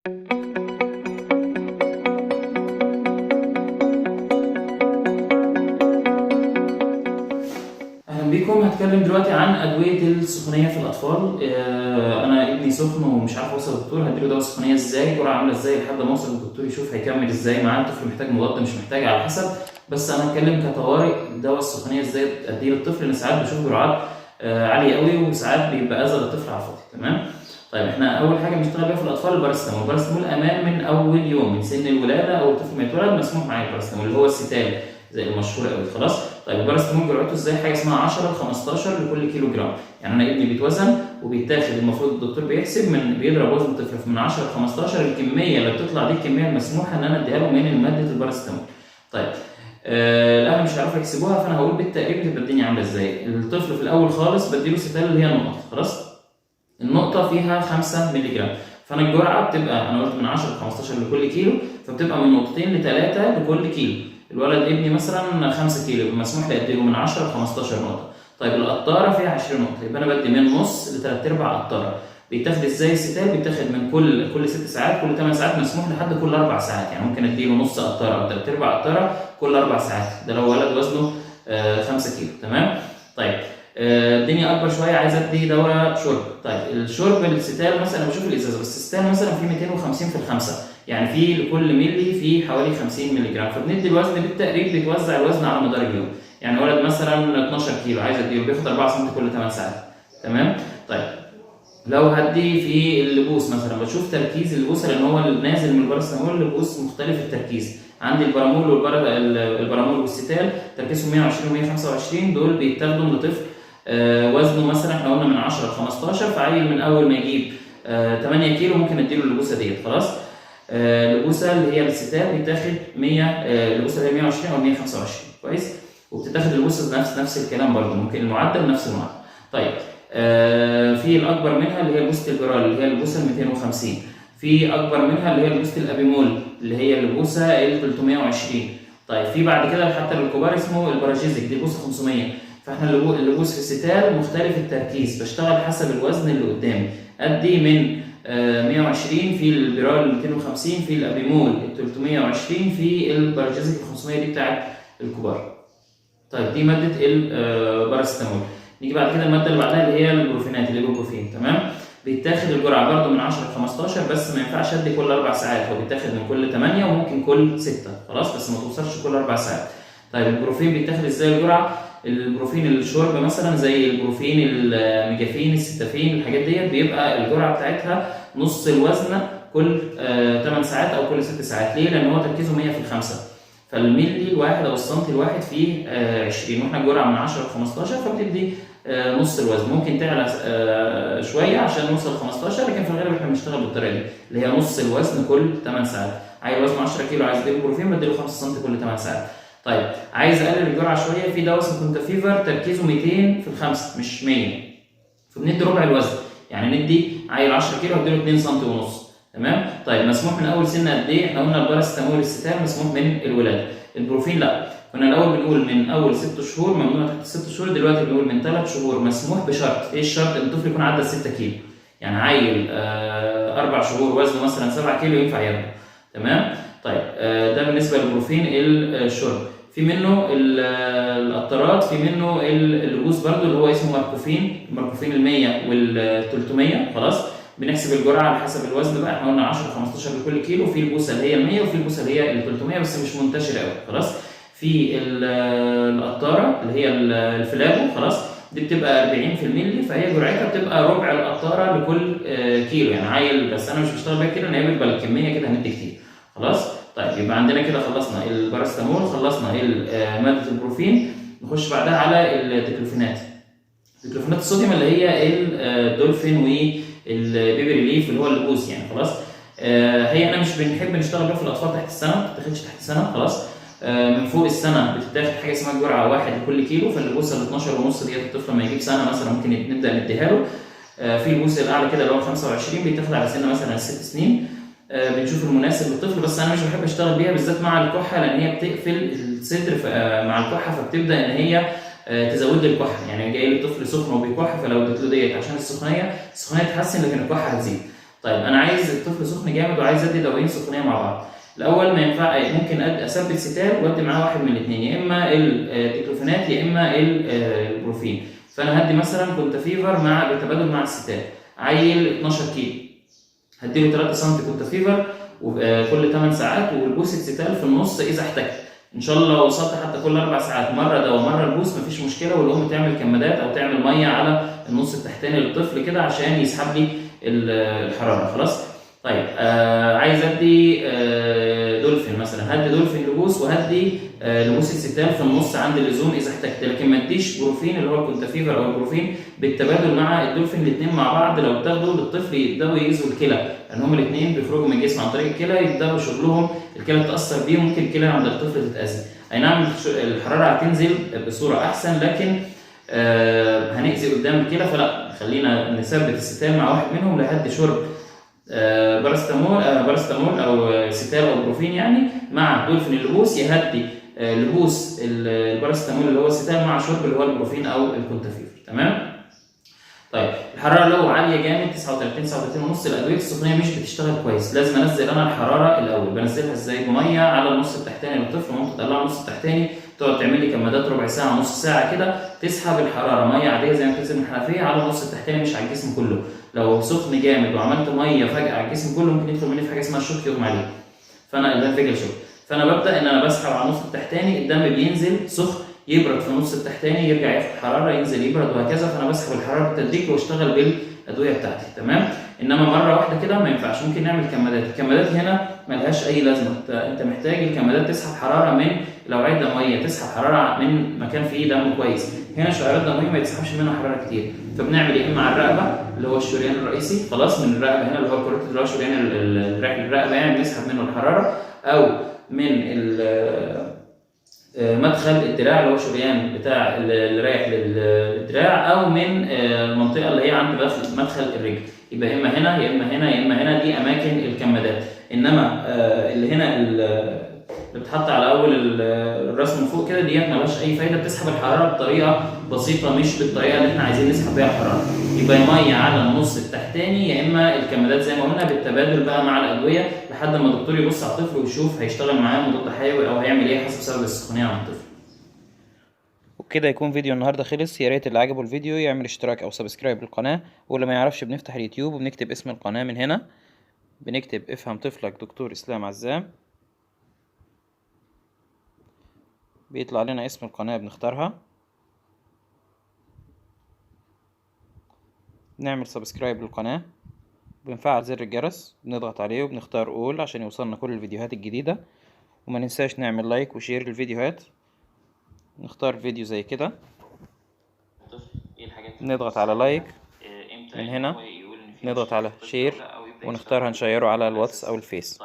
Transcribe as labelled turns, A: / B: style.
A: اهلا بيكم. هتكلم دلوقتي عن ادويه السخونيه في الاطفال. انا ابني سخن ومش عارف اوصل للدكتور، هديله دواء سخونيه ازاي، جرعه عامله ازاي لحد ما اوصل للدكتور يشوف هيكمل ازاي معاه. الطفل محتاج مضاد مش محتاج على حسب، بس انا هتكلم كطوارئ دواء السخونيه ازاي اديه للطفل، لان ساعات بشوف جرعات عاليه قوي وساعات بيبقى اذى للطفل على الفاضي. تمام. طيب احنا اول حاجه بنشتغل بيها في الاطفال الباراسيتامول. الباراسيتامول امان من اول يوم، من سن الولاده او الطفل ما يتولد مسموح معاه الباراسيتامول اللي هو الستال زي المشهور قوي. خلاص. طيب الباراسيتامول جرعته ازاي؟ حاجه اسمها 10 ل 15 لكل كيلو جرام. يعني انا ابني بيتوزن وبيتاخد، المفروض الدكتور بيحسب بيضرب وزن الطفل من 10 ل 15. الكميه اللي بتطلع دي الكميه المسموحه ان انا اديها له من ماده الباراسيتامول. طيب الاهل مش هيعرفوا يحسبوها، فانا هقول بالتقريب بتبقى الدنيا عامله ازاي. الطفل في الاول خالص بديله ستال اللي هي النقط. خلاص. النقطه فيها 5 مللي جرام، فانا الجرعه بتبقى انا قلت من 10 ل 15 لكل كيلو، فبتبقى من نقطتين لثلاثه لكل كيلو. الولد ابني مثلا 5 كيلو، يبقى مسموح لي اديله من 10 ل 15 نقطه. طيب القطاره فيها 20 نقطه، يبقى انا بدي من نص لثلاث ارباع قطاره. بيتاخد ازاي الستال؟ بيتاخد من كل 6 ساعات، كل 8 ساعات، مسموح لحد كل 4 ساعات. يعني ممكن اديله نص قطاره او ثلاث ارباع قطاره كل 4 ساعات، ده لو ولد وزنه 5 كيلو. تمام. طيب الدنيا اكبر شويه، عايز ادي دواء شرب. طيب الشرب الستال مثلا انا بشوف الازازه، بس الستال مثلا فيه 250 في الخمسه، يعني في لكل ملي فيه حوالي 50 مللي جرام، فبندي الوزن بالتقريب، بيتوزع الوزن على مدار اليوم. يعني ولد مثلا 12 كيلو عايز اديله، بياخد 4 سم كل 8 ساعات. تمام. طيب لو هدي في اللبوس مثلا بشوف تركيز اللبوسه، لان هو نازل من الباراسيتامول اللبوس مختلف التركيز. عندي البارامول البارامول والستال تركيزهم 120 و 125، دول بيتاخدوا لطفل وزنه مثلا احنا قلنا من 10 ل 15، فعيل من اول ما يجيب 8 كيلو ممكن اديله اللبوسه ديت. خلاص. اللبوسه اللي هي الستال بيتاخد 100، اللبوسه اللي هي 120 او 125. كويس. وبتتاخد اللبوسه نفس الكلام برضه، ممكن المعدل نفس المعدل. طيب في الاكبر منها اللي هي البوست الجرال اللي هي البوسه ال 250، في اكبر منها اللي هي البوست الابيمول اللي هي البوسه ال 320. طيب في بعد كده حتى للكبار اسمه البراجيزك، دي بوسه 500. فاحنا اللبوس في الستال مختلف التركيز، بشتغل حسب الوزن اللي قدامي. ادي من 120 في البيرال 250، في الابيمول 320، في البراجيزك 500 دي بتاعت الكبار. طيب دي ماده الباراسيتامول. نيجي بعد كده الماده اللي بعدها اللي هي البروفينات، الايبوبروفين. تمام. بيتاخد الجرعه برده من 10 ل 15، بس ما ينفعش ادي كل 4 ساعات، هو بيتاخد من كل 8 وممكن كل 6. خلاص. بس ما توصلش كل 4 ساعات. طيب البروفين بيتاخد ازاي الجرعه؟ البروفين الشرب مثلا زي البروفين الميجافين الستافين الحاجات ديت بيبقى الجرعه بتاعتها نص الوزن كل 8 ساعات او كل 6 ساعات. ليه؟ لان هو تركيزه 100 في الخمسه، فالملي الواحد او السنتي الواحد فيه 20، واحنا الجرعه من 10 ل 15، فبتدي نص الوزن. ممكن تعلى شويه عشان نوصل ل 15، لكن في الغالب احنا بنشتغل بالطريقه دي اللي هي نص الوزن كل 8 ساعات. عايز وزنه 10 كيلو عايز اديله بروفين بديله 5 سم كل 8 ساعات. طيب عايز اقلل الجرعه شويه، في دواء اسمه كونتافيفر تركيزه 200 في الخمسه مش 100، فبندي ربع الوزن. يعني ندي عيل 10 كيلو هديله 2 سم ونص. تمام. طيب مسموح من اول سن قد ايه؟ احنا قلنا الباراسيتامول الستال مسموح من الولاده، البروفين لا. كنا الاول بنقول من اول 6 شهور، ممنوع تحت 6 شهور، دلوقتي بنقول من 3 شهور مسموح بشرط. ايه الشرط؟ ان الطفل يكون عدى 6 كيلو. يعني عيل 4 شهور وزنه مثلا 7 كيلو ينفع ياخده. تمام. طيب ده بالنسبه للبروفين الشرب. في منه القطرات، في منه اللبوس برضو اللي هو اسمه ماركوفين، الماركوفين ال 100 وال 300. خلاص. بنحسب الجرعه على حسب الوزن بقى، احنا قلنا 10 15 لكل كيلو، في البوسه اللي هي ال 100 وفي البوسه اللي هي ال 300، بس مش منتشره قوي. خلاص. في القطاره اللي هي الفلابو. خلاص. دي بتبقى 40 في الملي، فهي جرعتها بتبقى ربع القطاره لكل كيلو. يعني عيل، بس انا مش بشتغل بيها كده، ان هي بتبقى الكميه كده هندي كتير. خلاص. طيب يبقى عندنا كده خلصنا الباراسيتامول، خلصنا ماده البروفين، نخش بعدها على الديكلوفينات. ديكلوفينات الصوديوم اللي هي الدولفين والبيبي ريليف اللي هو اللبوس يعني. خلاص. هي انا مش بنحب نشتغل بيها في الاطفال تحت السنه، ما بتتاخدش تحت السنه. خلاص. من فوق السنه بتتاخد حاجه اسمها جرعه 1 لكل كيلو، فاللبوسه ال 12 ونص ديت الطفل لما يجيب سنه مثلا ممكن نبدا نديها له. في البوس الاعلى كده اللي هو 25 بيتاخد على سن مثلا 6 سنين. بنشوف المناسب للطفل، بس انا مش بحب اشتغل بيها بالذات مع الكحه، لان هي بتقفل الصدر مع الكحه، فبتبدا ان هي تزود لي الكحه. يعني جاي لي طفل سخن وبيكح، فلو اديت له ديت عشان السخونيه تحسن، لكن الكحه هتزيد. طيب انا عايز الطفل سخن جامد وعايز ادي دوايين سخونيه مع بعض. الاول ما ينفع، ممكن اثبت ستال وادي معاه واحد من الاثنين، يا اما الديكلوفيناك يا اما البروفين. فانا هدي مثلا كونتافيفر مع بالتبادل مع الستال. عيل 12 كيلو هديله 3 سم كونتافيفر كل 8 ساعات، والبوسة ستال في النص اذا احتجت. ان شاء الله لو وصلت حتى كل 4 ساعات مره ده ومره البوس مفيش مشكله، والام تعمل كمادات او تعمل ميه على النص التحتاني للطفل كده عشان يسحب لي الحراره. خلاص. طيب عايز ادي دولفين مثلا، هدي دولفين لبوس وهدي لبوس الستال في النص عند اللزوم اذا احتجت، لكن ما اديش بروفين اللي هو الكونتافيفر او البروفين بالتبادل مع الدولفين. الاثنين مع بعض لو اتاخدوا للطفل يبداوا يأذوا الكلى، لان هم الاثنين بيخرجوا من الجسم عن طريق الكلى، يبداوا شغلهم الكلى تتاثر بيهم، ممكن الكلى عند الطفل تتاذي. اي نعم الحراره هتنزل بصوره احسن، لكن هنأذي قدام الكلى، فلا خلينا نثبت الستال مع واحد منهم لحد شرب باراستامول او ستال او بروفين يعني مع دولفين اللبوس، يهدي لبوس الباراستامول اللي هو الستال مع شرب اللي هو البروفين او الكونتافيفر. تمام. طيب الحراره لو عاليه جامد 39 39 ونص، الادويه السخونيه مش بتشتغل كويس. لازم انزل انا الحراره الاول. بنزلها ازاي؟ بميه على النص التحتاني للطفل، ممكن تطلع النص التحتاني تقعد تعمل لي كمادات ربع ساعه نص ساعه كده، تسحب الحراره ميه عاديه زي ما بتنزل من الحنفيه على النص التحتاني مش على الجسم كله. لو سخن جامد وعملت ميه فجاه على الجسم كله ممكن يدخل مني في حاجه اسمها الشوك يغمى عليه، فانا ده فيجل شوك. فانا ببدا ان انا بسحب على النص التحتاني، الدم بينزل سخن يبرد في النص التحتاني، يرجع ياخد حراره ينزل يبرد وهكذا، فانا بسحب الحراره بالتدريج واشتغل بالادويه بتاعتي. تمام. انما مره واحده كده ما ينفعش. ممكن نعمل كمادات، الكمادات هنا ملهاش اي لازمه. انت محتاج الكمادات تسحب حراره من الاوعيه الدمويه، تسحب حراره من مكان فيه دم كويس. هنا الشعيرات الدمويه ما يتسحبش منها حراره كتير، فبنعمل يا اما على الرقبه اللي هو الشريان الرئيسي، خلاص من الرقبه هنا اللي هو الكورتيك اللي هو شريان الرقبه يعني بنسحب منه الحراره، او من مدخل الدراع اللي هو شريان بتاع اللي رايح للدراع، او من المنطقه اللي هي عند مدخل الرجل. يبقى يا اما هنا يا اما هنا يا اما هنا، دي اماكن الكمادات. انما اللي هنا اللي بتحط على اول الراس من فوق كده ديت مالهاش اي فايده، بتسحب الحراره بطريقه بسيطه مش بالطريقه اللي احنا عايزين نسحب بيها الحراره. يبقى ميه على النص التحتاني يا اما الكمادات زي ما قلنا بالتبادل بقى مع الادويه، لحد ما الدكتور يبص على الطفل ويشوف هيشتغل معاه مضاد حيوي او هيعمل ايه حسب سبب السخونيه عند الطفل.
B: وبكده يكون فيديو النهارده خلص. يا ريت اللي عجبه الفيديو يعمل اشتراك او سبسكرايب للقناه، واللي ما يعرفش بنفتح اليوتيوب وبنكتب اسم القناه من هنا، بنكتب افهم طفلك دكتور اسلام عزام، بيطلع لنا اسم القناه بنختارها، بنعمل سبسكرايب للقناه، بنفعل زر الجرس بنضغط عليه وبنختار اول عشان يوصلنا كل الفيديوهات الجديده. وما ننساش نعمل لايك وشير للفيديوهات. نختار فيديو زي كده نضغط على لايك من هنا، نضغط على شير ونختار هنشيره على الواتس او الفيس.